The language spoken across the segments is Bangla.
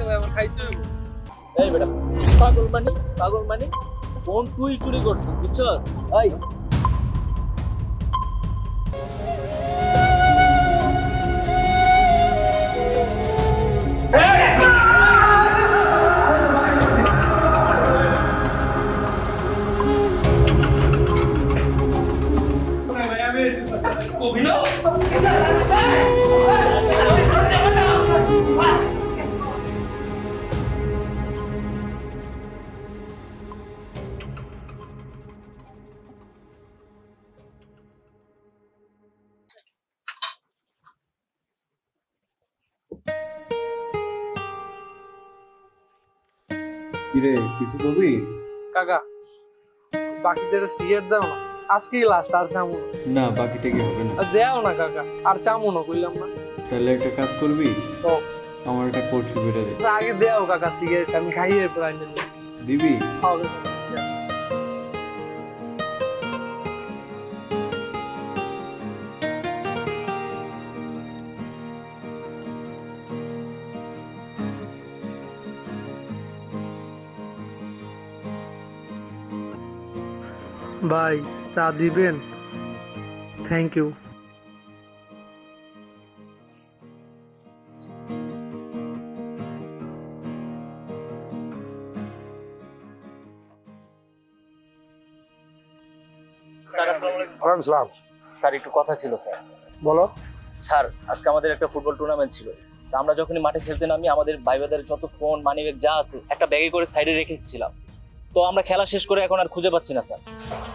ভাই আমার খাইতে হইব। এই বেটা পাগল মানে ফোন তুই চুরি করছিস বুঝছো? এই কিরে কিছু কবি? কাকা বাকিদের সিগারেট দাও না, আজকেই লাস্ট, আর চামু না। না বাকিটা কি হবে না? আর দেও না কাকা, আর চামু না কইলাম না। তাহলে একটা কাজ করবি, তো আমার একটা কলসি বেড়ে দে। আচ্ছা, আগে দেও কাকা সিগারেট, আমি খাইয়ে প্রায় দিবি? হবে। ভাই চা দিবেন? Thank you. স্যার আসসালামু আলাইকুম। ওয়ালাইকুম আসসালাম। স্যার একটু কথা ছিল স্যার। বলো। স্যার আজকে আমাদের একটা ফুটবল টুর্নামেন্ট ছিল, তা আমরা যখনই মাঠে খেলতে নামি আমাদের ভাইবাদের যত ফোন মানিব্যাগ যা আছে একটা ব্যাগে করে সাইডে রেখেছিলাম। তো আমরা খেলা শেষ করে এখন আর খুঁজে পাচ্ছি না স্যার।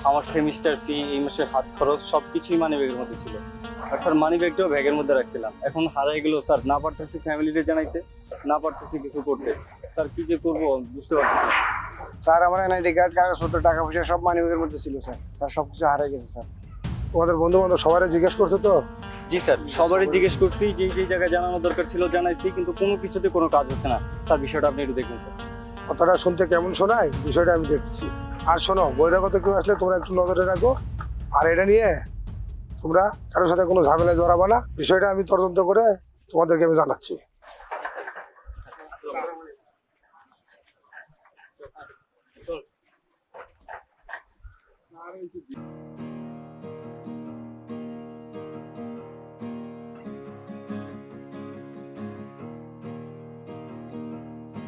আমার সেমিস্টার ফি, এই মাসের হাত খরচ সবকিছুই মানি ব্যাগের মধ্যে ছিল। আর স্যার মানি ব্যাগটাও ব্যাগের মধ্যে রাখছিলাম, এখন হারাই গেল স্যার। না পারতেছি ফ্যামিলিতে জানাইতে, না পারতেছি কিছু করতে। স্যার কি যে করবো বুঝতে পারছি না। স্যার আমার এনআইডি কার্ড, কাগজপত্র, টাকা পয়সা সব মানিব্যাগের মধ্যে ছিল স্যার। স্যার সব কিছু হারিয়ে গেছে স্যার। তোমাদের বন্ধু বান্ধব সবাই জিজ্ঞেস করছো তো? জি স্যার, সবারই জিজ্ঞেস করছি, যে জায়গায় জানানো দরকার ছিল জানাইছি, কিন্তু কোনো কিছুতে কোনো কাজ হচ্ছে না। স্যার বিষয়টা আপনি একটু দেখুন স্যার। কথাটা শুনতে কেমন শোনায় বিষয়টা আমি দেখছি। আর শোনো, বহিরাগত কেউ আসলে তোমরা একটু নজরে রাখো। আর এটা নিয়ে তোমরা কারোর সাথে কোনো ঝামেলায় জড়াবো না। বিষয়টা আমি তদন্ত করে তোমাদেরকে আমি জানাচ্ছি।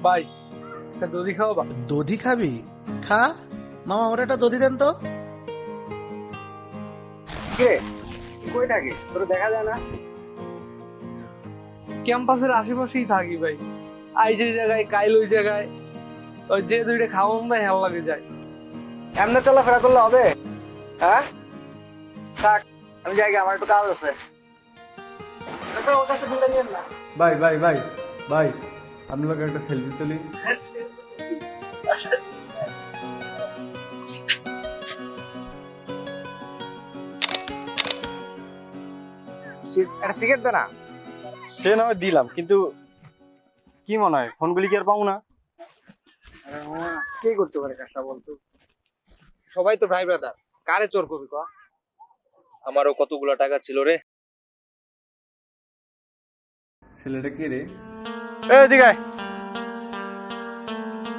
ভাই একটা দধি খাও বা? দধি খাবি? খা মামা, ওর একটা দধি দেন তো। কে কই থাকে তোর দেখা যায় না? ক্যাম্পাসের আশেপাশেই থাকি ভাই। আই যে জায়গায় কাইল ওই জায়গায়, ওই যে দুইটা খাওয়ান ভাই হেল লাগে যায়। এমনি চলাফেরা করলে হবে? হ্যাঁ থাক, আমি যাই, আমার একটু কাজ আছে। ভাই ভাই ভাই ভাই, আপনি লোক একটা সেলফি তুলি। একটা সিগারেট দে না। সে নয় দিলাম, কিন্তু কি মনে হয় ফোনগুলি কি আর পাবো না? কে করতে পারে কাজটা বলতো? সবাই তো ভাই ব্রাদার, কারে চোর করবি ক? আমারও কতগুলো টাকা ছিল রে। ছেলেটা কে রে? এদিকে আয়।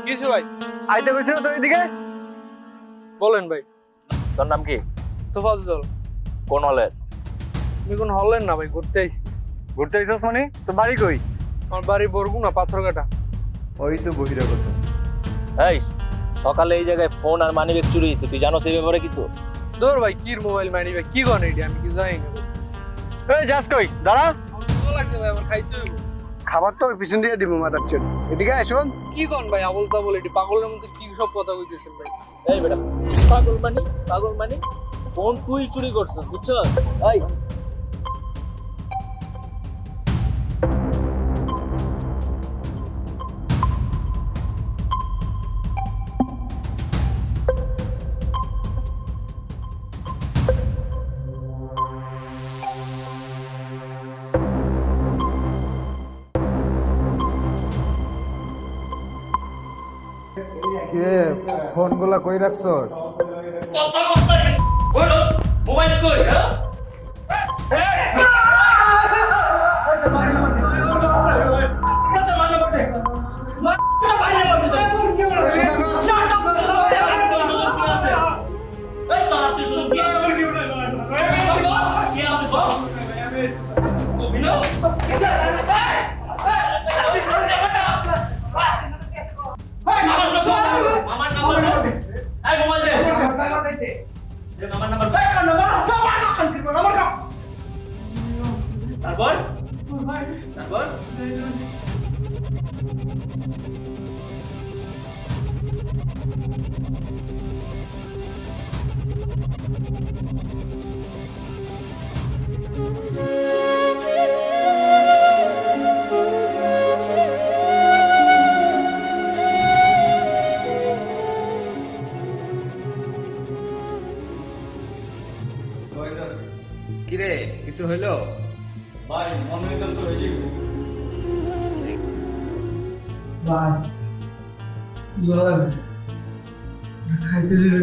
কিছু ভাই আইতে বলছি না তোর এদিকে? বলেন ভাই। তোর নাম কি? তোফাজ্জল। কোন হলের? তুমি কোন হলেন না ভাই, ঘুরতে আইছি। ঘুরতে আইসস মানে? তোর বাড়ি কই? আমার বাড়ি বরগুনা, পাথরঘাটা। ওই তো বহিরাগত। এই সকালে এই জায়গায় ফোন আর মানিব্যাগ চুরি হয়েছে, তুই জানো সেই ব্যাপারে কিছু? দূর ভাই, কির মোবাইল মানি ভাই, কি গন এটি আমি কি জানি না ভাই। এই যাস কই? দাঁড়া। আমার ভালো লাগছে ভাই, আমার খাইতে হইব। খাবার তো পিছন দিয়ে দিব মারাচ্ছেন। এদিকে আয় শোন। কি গন ভাই আবল তাবল, এটি পাগলের মতো কি সব কথা কইতেছেন ভাই? এই বেটা পাগল মানে ফোন তুই চুরি করছিস বুঝছো? এই ফোন গুলা কই রাখছো? মোবাইল কই? হ্যাঁ তারপর তারপর কিরে কিছু হইলো? ভাই মনে হইতেছে ওই যে ভাই জোর খাইতে দিলে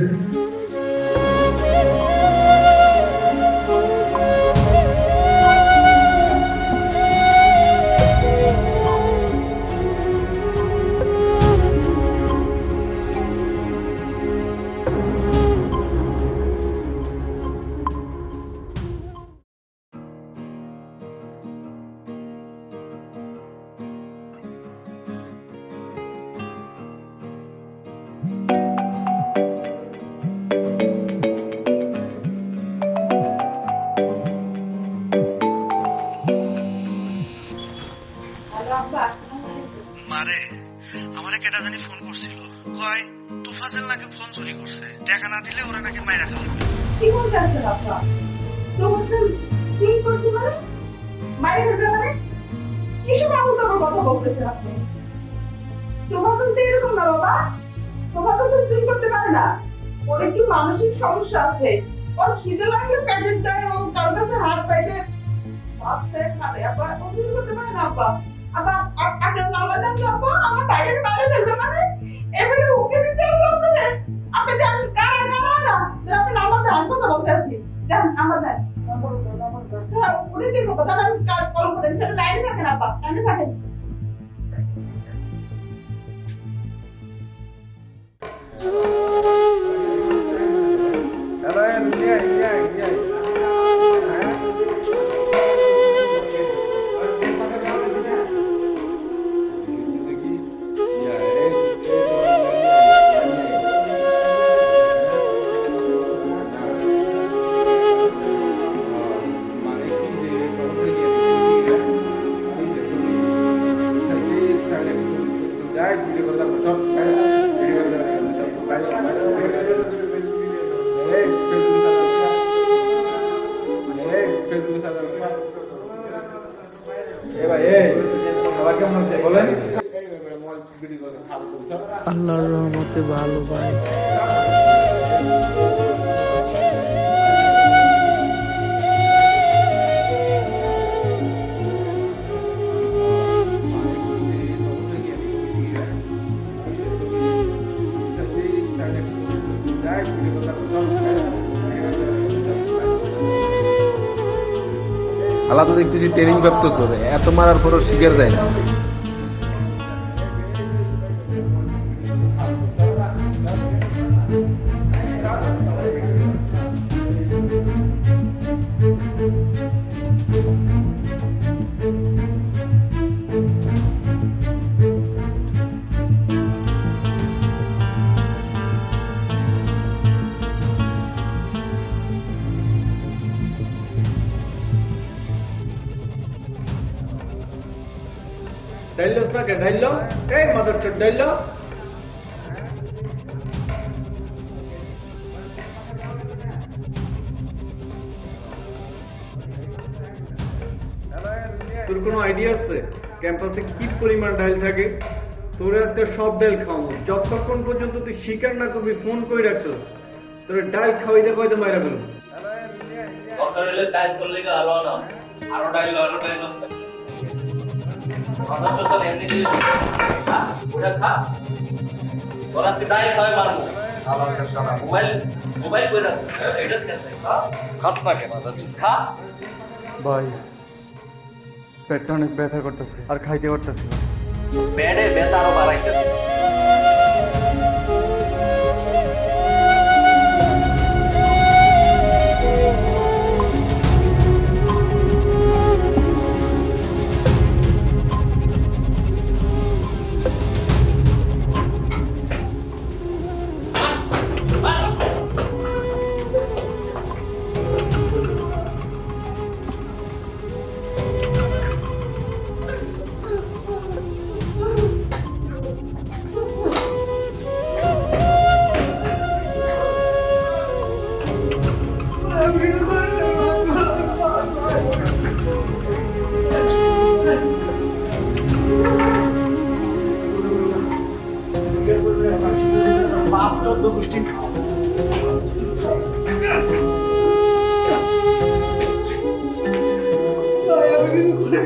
মারে আমারে কেটা জানি ফোন করছিল, কয় তুফাজেল নাকি ফোন চুরি করছে, টাকা না দিলে ওরা নাকি মাইরা খাবে। কি বলতে আসছেন আপনার? তো বলছেন সিং করছি মানে মায়ের হতে মানে কিসব আউল আমার কথা বলতেছেন আপনি? তোমার তো এরকম না বাবা, তোমার তো সিং করতে পারে না, ওর একটু মানসিক সমস্যা আছে, ওর খিদে লাগলে প্যাকেট দেয়, ও কারোর কাছে হাত পাইতে ভাবতে খাবে, আবার ও কিছু করতে পারে না আপা। আবার আপনার মামা দেন তো আপা, আমার প্যাকেট বাইরে ফেলবে মানে এবারে ওকে দিতে হবে আপনাদের। আপনি দেন কারা কারা না যে আপনি নাম্বার দেন, কথা বলতে আসি দেন নাম্বার দেন। হ্যাঁ, উনি যে কথা আমি কল করেন সেটা লাইনে থাকেন আপা, লাইনে থাকেন। আল্লাহর রহমতে ভালো ভাই। আল্লাহ তো দেখতেছি ট্রেনিং প্রাপ্ত চলে, এত মারার পরও শিকার যায় না। ডাইলো নাকি ডাইলো, এই মাদারচোদ ডাইলো। তোর কোনো আইডিয়া আছে ক্যাম্পাসে কি পরিমাণ ডাইল থাকে? তোর আজকে সব ডাইল খাওয়াবো, যতক্ষণ পর্যন্ত তুই স্বীকার না করবি ফোন করে রাখছস, তোর ডাইল খাওয়াইতে খাওয়াইতে মাইরা ফেলবো। দরকার হলে ডাইল করলে কি আলো না, আরো ডাইল মাথা চলতে এমনি দিয়ে ওটা খা, তোরা সিধাই খাওয়াই মারবো। মোবাইল মোবাইল করে রাখ, এটা কেন খাস না কেন? খা ভাই পেটটা অনেক ব্যথা করতেছে আর খাইতে পারতেছি না। পেটে ব্যথা আরো বাড়াইতেছে। এবার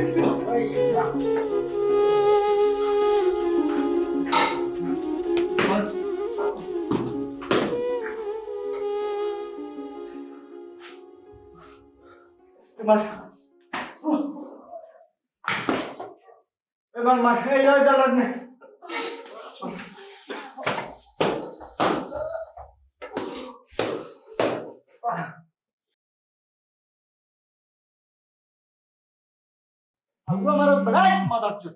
মাথায় জ্বালান না আমার ব্রাইট মাদার চুপ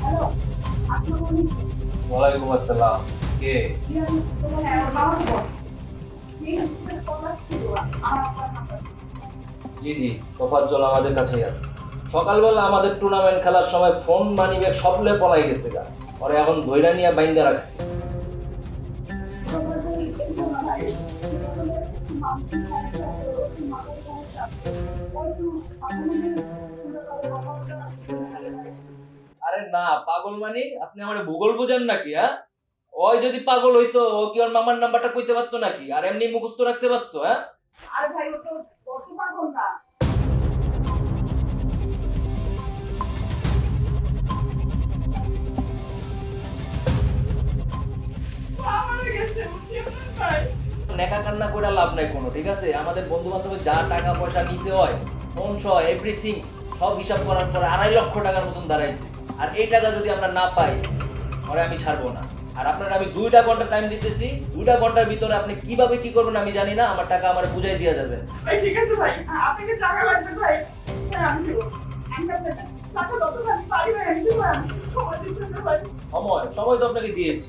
হ্যালো আপনার বলি ওয়ালাইকুম আসসালাম। কে? জি জি, তোফাজ্জল আমাদের কাছেই আছে। সকালবেলা আমাদের টুর্নামেন্ট খেলার সময় ফোন মানিব্যাগ সবলে পলাই গেছে গা। পরে এখন ধইরা নিয়ে বাইন্দা রাখছি। আরে না, পাগল মানে আপনি আমার ভূগোল বোঝেন নাকি? হ্যাঁ, ওই যদি পাগল হইতো ও কি ওর মামার নাম্বারটা কইতে পারতো নাকি? আর এমনি মুখস্থ রাখতে পারতো? হ্যাঁ, আরে ভাই ও তো কত পাগল না আমার গেছে ভাই নেকা কান্না করে লাভ নাই কোনো, ঠিক আছে? আমাদের বন্ধু বান্ধবের যা টাকা পয়সা নিচে হয়, ফোন সহ এভরিথিং সব হিসাব করার পরে 2.5 লক্ষ টাকার মতন দাঁড়াইছে। আর এই টাকা যদি আমরা না পাই, পরে আমি ছাড়বো না। আর আপনার আমি 2টা ঘন্টা টাইম দিতেছি, 2টা ঘন্টার ভিতরে আপনি কিভাবে কি করবেন আমি জানি না, আমার টাকা আমার বুঝাই দিয়ে যাবেন। ভাই ঠিক আছে ভাই আপনাকে টাকা লাগবে ভাই হ্যাঁ আমি দেবো আমি আপনাকে টাকা কত ভাই পারি ভাই আমি দেবো আমি সময় দিচ্ছি না ভাই সময় তো আপনাকে দিয়েছি,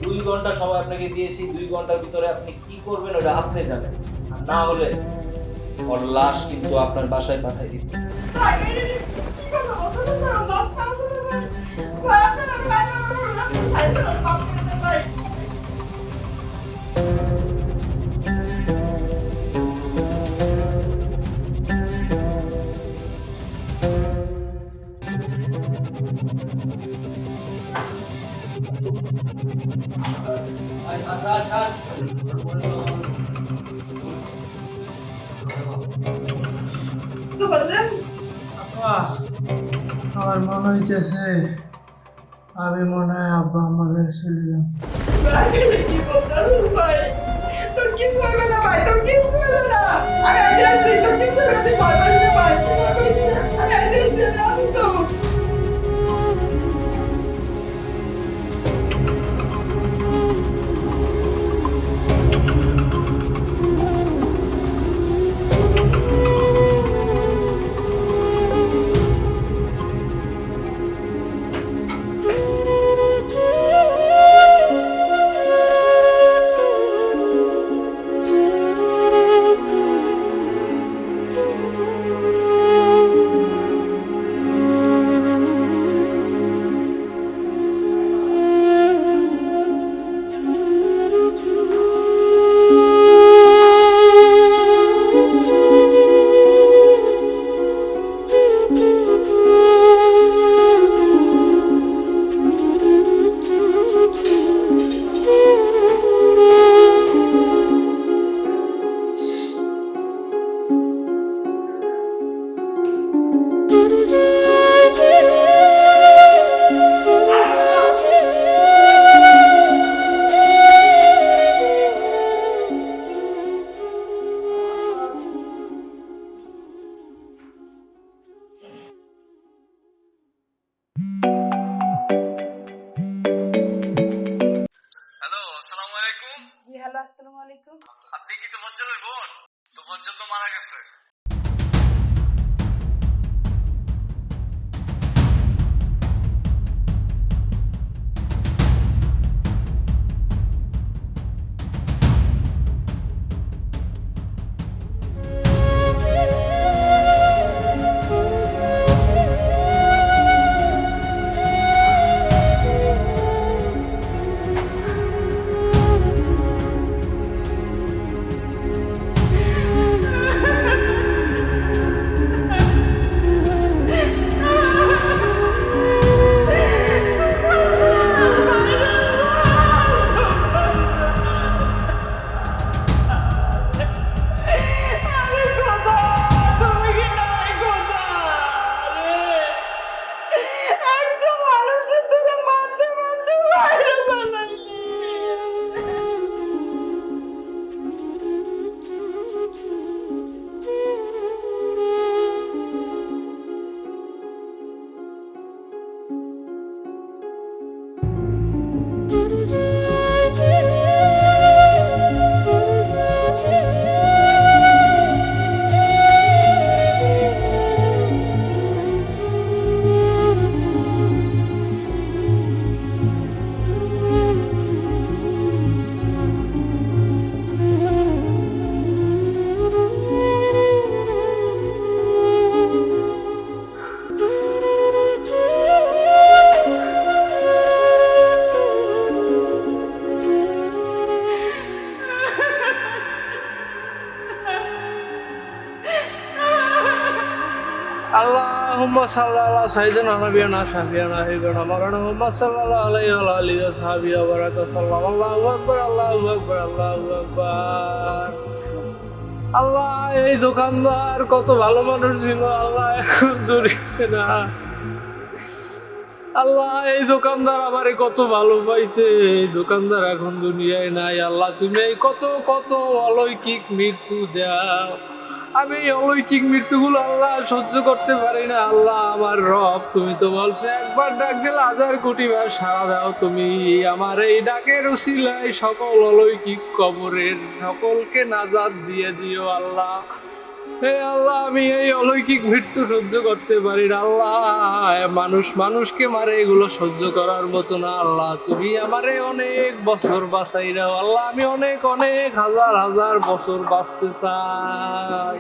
2 ঘন্টা সময় আপনাকে দিয়েছি। 2 ঘন্টার ভিতরে আপনি কি করবেন ওটা আপনি জানেন। আর না হলে ওর লাশ কিন্তু আপনার বাসায় পাঠাই দিতে। ভাই কি করব বলতে না লাভ খাওয়া ভাই ভাই আপনারা ভাই ভাই মাফ করে দেন ভাই তো বলেন আমার মনে হইতেছে আমি মনে হয় আব্বা আমাদের ছেড়ে যাব। ভাই কি বলতেন ভাই তোর কিছু হবে না ভাই তোর কিছু হবে না আমি আইছি তোর কিছু হবে না ভাই ভাই আমি আইছি আসি তো হ্যালো, আসসালামু আলাইকুম। জি হ্যালো আসসালামু আলাইকুম আপনি কি তোফাজ্জলের বোন? তোফাজ্জল তো মারা গেছে। সাল্লাল্লাহু সাইয়্যিদানা নাবিয়ানা শাফিয়ানা হাবিবানা মাওলানা মুহাম্মদ সাল্লাল্লাহু আলাইহি ওয়া আলিহি ওয়া সাহবিহি ওয়া বারাকা সাল্লাল্লাহু আল্লাহু আকবার আল্লাহু আকবার আল্লাহু আকবার। আল্লাহ, এই দোকানদার কত ভালো মানুষ ছিল, আল্লাহ এখন দূরিছে না। আল্লাহ, এই দোকানদার আমারে কত ভালো পাইতে, এই দোকানদার এখন দুনিয়ায় নাই। আল্লাহ, তুমি এই কত কত অলৌকিক মৃত্যু দাও, আমি এই অলৌকিক মৃত্যুগুলো আল্লাহ সহ্য করতে পারি না। আল্লাহ আমার রব, তুমি তো বলছো একবার ডাক দিলে 1000 কোটি বার সাড়া দাও। তুমি আমার এই ডাকের উসিলায় সকল অলৌকিক কবরের সকলকে নাজাত দিয়ে দিও আল্লাহ। হে আল্লাহ, আমি এই অলৌকিক মৃত্যু সহ্য করতে পারি না আল্লাহ। মানুষ মানুষকে মারে, এগুলো সহ্য করার মতো না আল্লাহ। তুমি আমারে অনেক বছর বাঁচাই দাও আল্লাহ, আমি অনেক অনেক হাজার হাজার বছর বাঁচতে চাই।